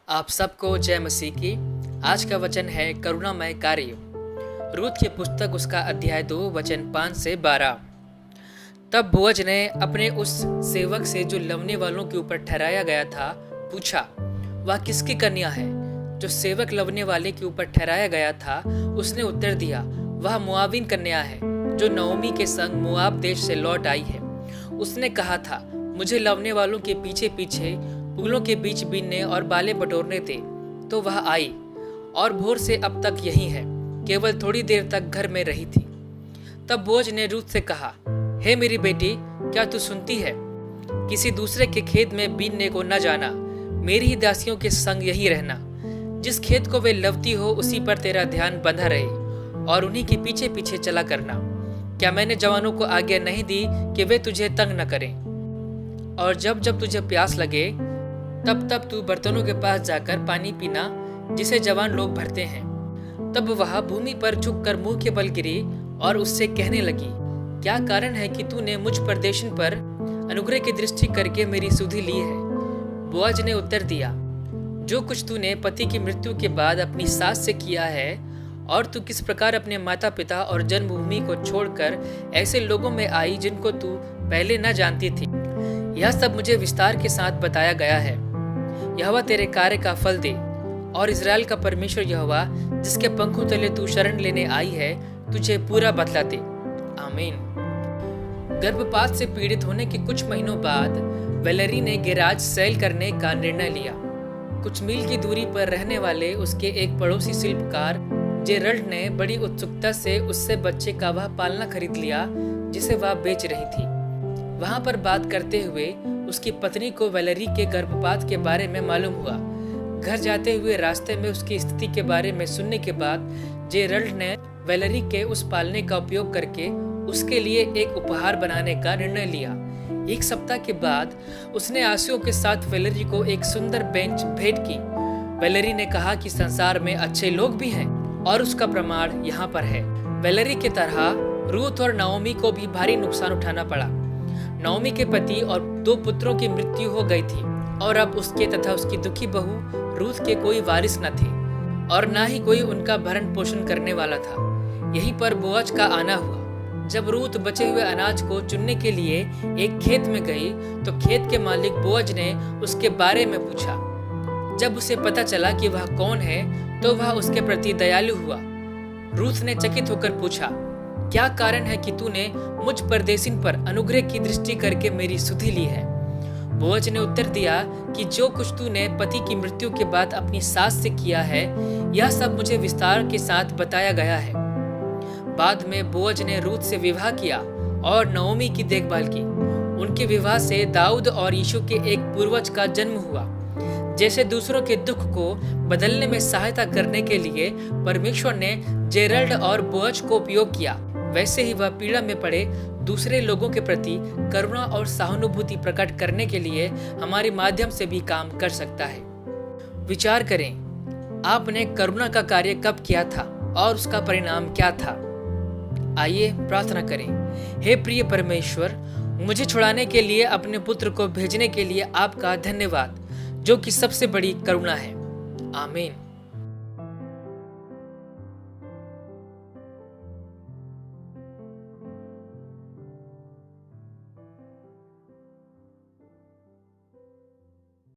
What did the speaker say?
आप सबको जय मसीह की। आज का वचन है करुणामय कार्य। रूत की पुस्तक उसका अध्याय 2 वचन 5 से 12। तब बोअज ने अपने उस सेवक से जो लवने वालों के ऊपर ठहराया गया था पूछा, वह किसकी कन्या है? जो सेवक लवने वाले के ऊपर ठहराया गया था उसने उत्तर दिया, वह मोआबिन कन्या है जो नओमी के संग मोआब देश से लौट आई है। उसने कहा था, मुझे लवने वालों के पीछे पीछे फूलों के बीच बीनने और बाले बटोरने थे, तो वह आई और भोर से अब तक यही है, केवल थोड़ी देर तक घर में रही थी। तब बोअज ने रूत से कहा, हे मेरी बेटी, क्या तू सुनती है? किसी दूसरे के खेत में बीनने को न जाना, मेरी ही दासियों के संग यही रहना। जिस खेत को वे लवती हो उसी पर तेरा ध्यान बंधा रहे और उन्हीं के पीछे पीछे चला करना। क्या मैंने जवानों को आज्ञा नहीं दी कि वे तुझे तंग न करें? और जब जब तुझे प्यास लगे तब तब तू बर्तनों के पास जाकर पानी पीना जिसे जवान लोग भरते हैं। तब वह भूमि पर झुककर मुंह के बल गिरी और उससे कहने लगी, क्या कारण है कि तूने मुझ परदेशन पर अनुग्रह की दृष्टि करके मेरी सुधि ली है? बोअज ने उत्तर दिया, जो कुछ तूने पति की मृत्यु के बाद अपनी सास से किया है और तू किस प्रकार अपने माता पिता और जन्मभूमि को छोड़कर ऐसे लोगों में आई जिनको तू पहले न जानती थी, यह सब मुझे विस्तार के साथ बताया गया है। यहोवा तेरे कार्य का फल दे और इज़राइल का परमेश्वर यहोवा जिसके पंखों तले तू शरण लेने आई है तुझे पूरा बतला दे। आमीन। गर्भपात से पीड़ित होने के कुछ महीनों बाद वैलेरी ने गेराज सैल करने का निर्णय लिया। कुछ मील की दूरी पर रहने वाले उसके एक पड़ोसी शिल्पकार जेरल्ड ने बड़ी उत्सुकता से उससे बच्चे का वह पालना खरीद लिया जिसे वह बेच रही थी। वहां पर बात करते हुए उसकी पत्नी को वैलेरी के गर्भपात के बारे में मालूम हुआ। घर जाते हुए रास्ते में उसकी स्थिति के बारे में सुनने के बाद जेरल्ड ने वैलेरी के उस पालने का उपयोग करके उसके लिए एक उपहार बनाने का निर्णय लिया। एक सप्ताह के बाद उसने आसियों के साथ वैलेरी को एक सुंदर बेंच भेंट की। वैलेरी ने कहा कि संसार में अच्छे लोग भी हैं और उसका प्रमाण यहाँ पर है। वैलेरी की तरह रूत और नओमी को भी भारी नुकसान उठाना पड़ा। नओमी के पति और 2 पुत्रों की मृत्यु हो गई थी और अब उसके तथा उसकी दुखी बहू रूत के कोई वारिस न थे और न ही कोई उनका भरण पोषण करने वाला था। यहीं पर बोअज का आना हुआ। जब रूत बचे हुए अनाज को चुनने के लिए एक खेत में गई तो खेत के मालिक बोअज ने उसके बारे में पूछा। जब उसे पता चला कि वह कौन है तो वह उसके प्रति दयालु हुआ। रूत ने चकित होकर पूछा, क्या कारण है कि तूने मुझ परदेशिन पर अनुग्रह की दृष्टि करके मेरी सुधि ली है? बोअज ने उत्तर दिया कि जो कुछ तूने पति की मृत्यु के बाद अपनी सास से किया है यह सब मुझे विस्तार के साथ बताया गया है। बाद में बोअज ने रूत से विवाह किया और नओमी की देखभाल की। उनके विवाह से दाऊद और यीशु के एक पूर्वज का जन्म हुआ। जैसे दूसरों के दुख को बदलने में सहायता करने के लिए परमेश्वर ने जेरल्ड और बोअज को उपयोग किया, वैसे ही वह पीड़ा में पड़े दूसरे लोगों के प्रति करुणा और सहानुभूति प्रकट करने के लिए हमारे माध्यम से भी काम कर सकता है। विचार करें, आपने करुणा का कार्य कब किया था और उसका परिणाम क्या था? आइए प्रार्थना करें। हे प्रिय परमेश्वर, मुझे छुड़ाने के लिए अपने पुत्र को भेजने के लिए आपका धन्यवाद, जो कि सबसे बड़ी करुणा है। आमीन।